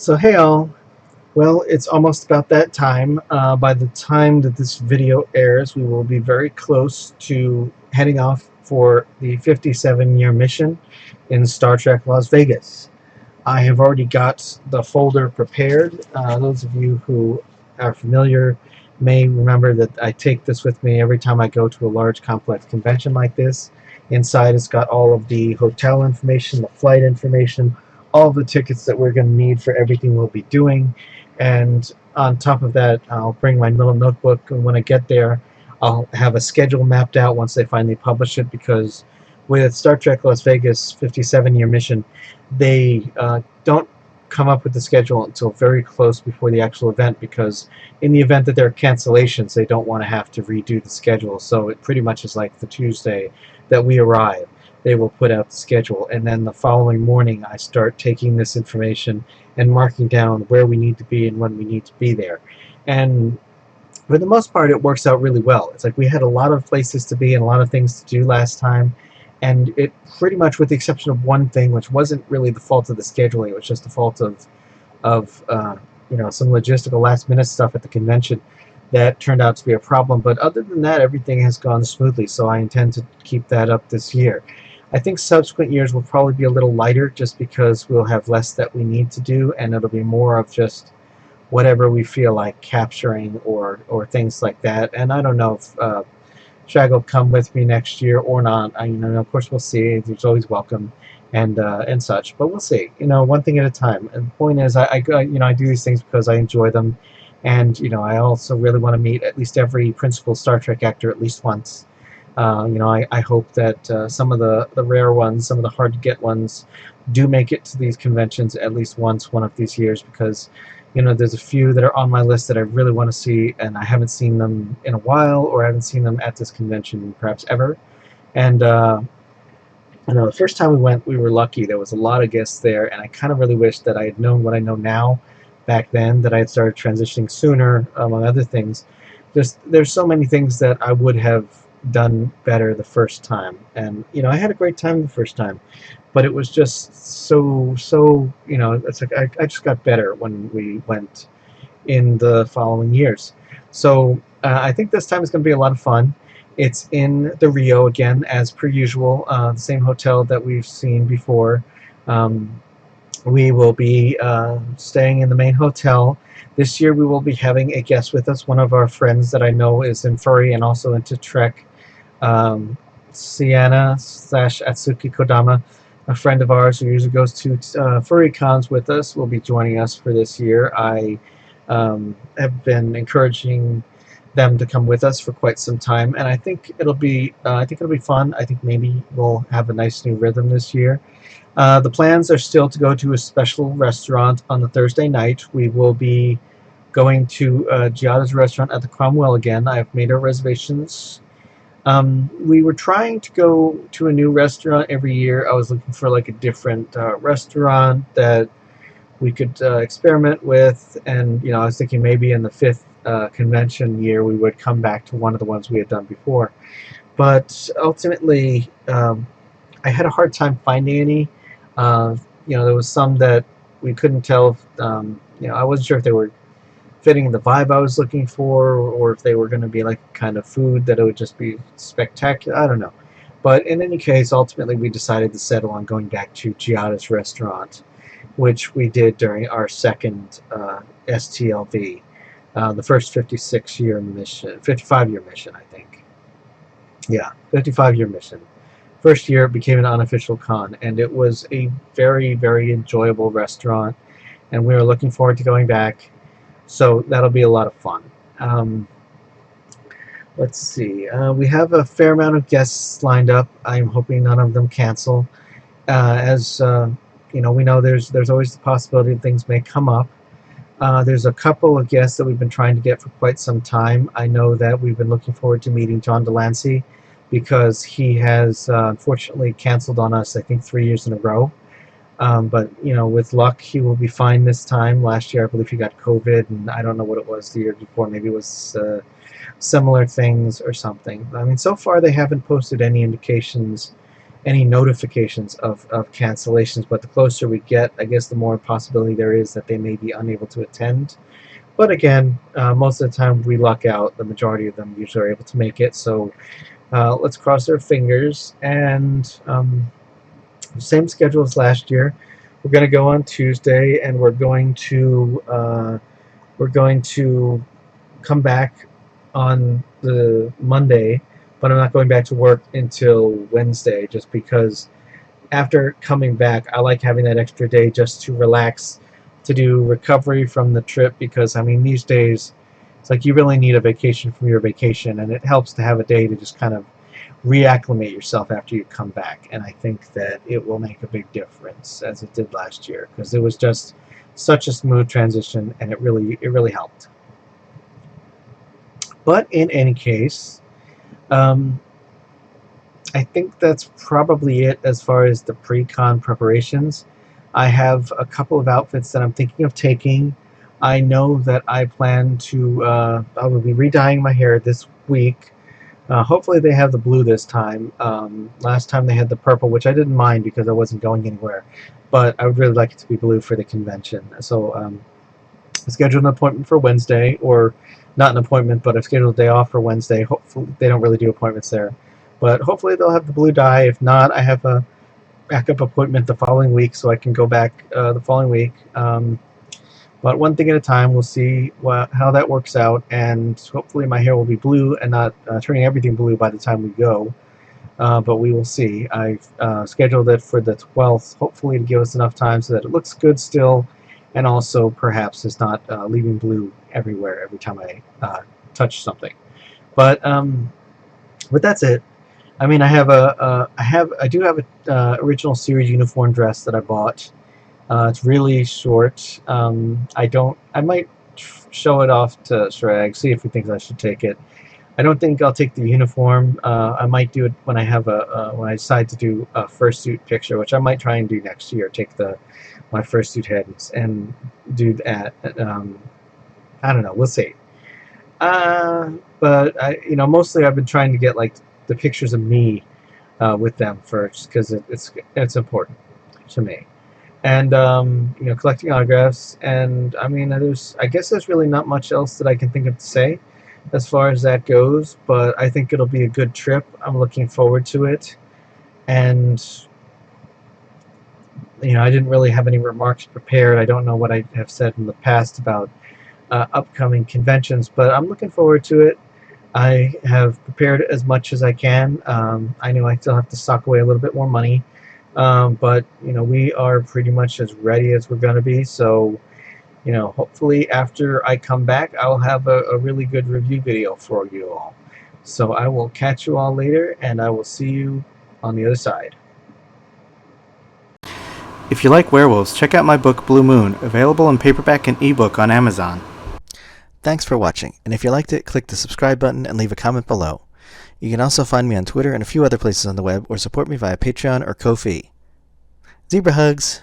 So hey all, well it's almost about that time. By the time that this video airs, we will be very close to heading off for the 57-year mission in Star Trek Las Vegas. I have already got the folder prepared. Those of you who are familiar may remember that I take this with me every time I go to a large complex convention like this. Inside it's got all of the hotel information, the flight information, all of the tickets that we're going to need for everything we'll be doing. And on top of that, I'll bring my little notebook, and when I get there, I'll have a schedule mapped out once they finally publish it, because with Star Trek Las Vegas 57-year mission, they don't come up with the schedule until very close before the actual event, because in the event that there are cancellations, they don't want to have to redo the schedule. So it pretty much is like the Tuesday that we arrive, they will put out the schedule, and then the following morning I start taking this information and marking down where we need to be and when we need to be there. And for the most part, it works out really well. It's like we had a lot of places to be and a lot of things to do last time, and it pretty much, with the exception of one thing, which wasn't really the fault of the scheduling, it was just the fault of some logistical last minute stuff at the convention that turned out to be a problem. But other than that, everything has gone smoothly, so I intend to keep that up this year. I think subsequent years will probably be a little lighter, just because we'll have less that we need to do, and it'll be more of just whatever we feel like capturing, or things like that. And I don't know if Shag will come with me next year or not. Of course we'll see. He's always welcome, and such. But we'll see. One thing at a time. And the point is, I do these things because I enjoy them, and I also really want to meet at least every principal Star Trek actor at least once. I hope that some of the rare ones, some of the hard to get ones, do make it to these conventions at least once one of these years, because there's a few that are on my list that I really want to see, and I haven't seen them in a while, or I haven't seen them at this convention perhaps ever. And the first time we went, we were lucky. There was a lot of guests there, and I kind of really wish that I had known what I know now back then, that I had started transitioning sooner, among other things. There's so many things that I would have done better the first time, and I had a great time the first time, but it was just so it's like I just got better when we went in the following years. So I think this time is going to be a lot of fun. It's in the Rio again, as per usual, the same hotel that we've seen before. We will be staying in the main hotel. This year we will be having a guest with us, one of our friends that I know is in furry and also into Trek, Sienna/Atsuki Kodama, a friend of ours who usually goes to furry cons with us, will be joining us for this year. I have been encouraging them to come with us for quite some time, and I think it'll be fun. I think maybe we'll have a nice new rhythm this year. The plans are still to go to a special restaurant on the Thursday night. We will be going to Giada's restaurant at the Cromwell again. I've made our reservations. We were trying to go to a new restaurant every year. I was looking for like a different restaurant that we could experiment with, and I was thinking maybe in the fifth convention year we would come back to one of the ones we had done before. But ultimately, I had a hard time finding any. There was some that we couldn't tell if, I wasn't sure if they were fitting the vibe I was looking for, or if they were going to be like kind of food that it would just be spectacular. I don't know. But in any case, ultimately we decided to settle on going back to Giada's restaurant, which we did during our second STLV, the first 55-year mission, I think. Yeah, 55-year mission. First year it became an unofficial con, and it was a very, very enjoyable restaurant, and we are looking forward to going back. So that'll be a lot of fun. Let's see. We have a fair amount of guests lined up. I'm hoping none of them cancel. As we know, there's always the possibility that things may come up. There's a couple of guests that we've been trying to get for quite some time. I know that we've been looking forward to meeting John Delancey, because he has unfortunately canceled on us, I think, 3 years in a row. But with luck, he will be fine this time. Last year, I believe he got COVID, and I don't know what it was the year before. Maybe it was similar things or something. I mean, so far they haven't posted any indications any notifications of cancellations. But the closer we get, I guess the more possibility there is that they may be unable to attend. But again, most of the time we luck out. The majority of them usually are able to make it. So let's cross our fingers. And same schedule as last year. We're going to go on Tuesday, and we're going to come back on the Monday, but I'm not going back to work until Wednesday, just because after coming back, I like having that extra day just to relax, to do recovery from the trip, because I mean these days it's like you really need a vacation from your vacation, and it helps to have a day to just kind of reacclimate yourself after you come back. And I think that it will make a big difference, as it did last year, because it was just such a smooth transition, and it really helped. But in any case, I think that's probably it as far as the pre-con preparations. I have a couple of outfits that I'm thinking of taking. I know that I plan to I will be re-dyeing my hair this week. Hopefully they have the blue this time. Last time they had the purple, which I didn't mind because I wasn't going anywhere. But I would really like it to be blue for the convention. So I scheduled an appointment for Wednesday, or not an appointment, but I've scheduled a day off for Wednesday. Hopefully they don't really do appointments there. But hopefully they'll have the blue dye. If not, I have a backup appointment the following week, so I can go back the following week. But one thing at a time. We'll see how that works out, and hopefully my hair will be blue and not turning everything blue by the time we go. But we will see. I've scheduled it for the 12th, hopefully to give us enough time so that it looks good still, and also perhaps is not leaving blue everywhere every time I touch something. But that's it. I mean, I do have a original series uniform dress that I bought. It's really short. I might show it off to Shrag, see if he thinks I should take it. I don't think I'll take the uniform. I might do it when I have when I decide to do a fursuit picture, which I might try and do next year. Take my fursuit heads and do that. I don't know. We'll see. But mostly I've been trying to get like the pictures of me with them first, because it's important to me. And collecting autographs. And I mean, I guess there's really not much else that I can think of to say as far as that goes. But I think it'll be a good trip. I'm looking forward to it. And I didn't really have any remarks prepared. I don't know what I have said in the past about upcoming conventions, but I'm looking forward to it. I have prepared as much as I can. I know I still have to sock away a little bit more money, but we are pretty much as ready as we're going to be. So hopefully after I come back, I'll have a really good review video for you all. So I will catch you all later, and I will see you on the other side. If you like werewolves, check out my book Blue Moon, available in paperback and ebook on Amazon. Thanks for watching, and if you liked it, click the subscribe button and leave a comment below. You can also find me on Twitter and a few other places on the web, or support me via Patreon or Ko-fi. Zebra hugs!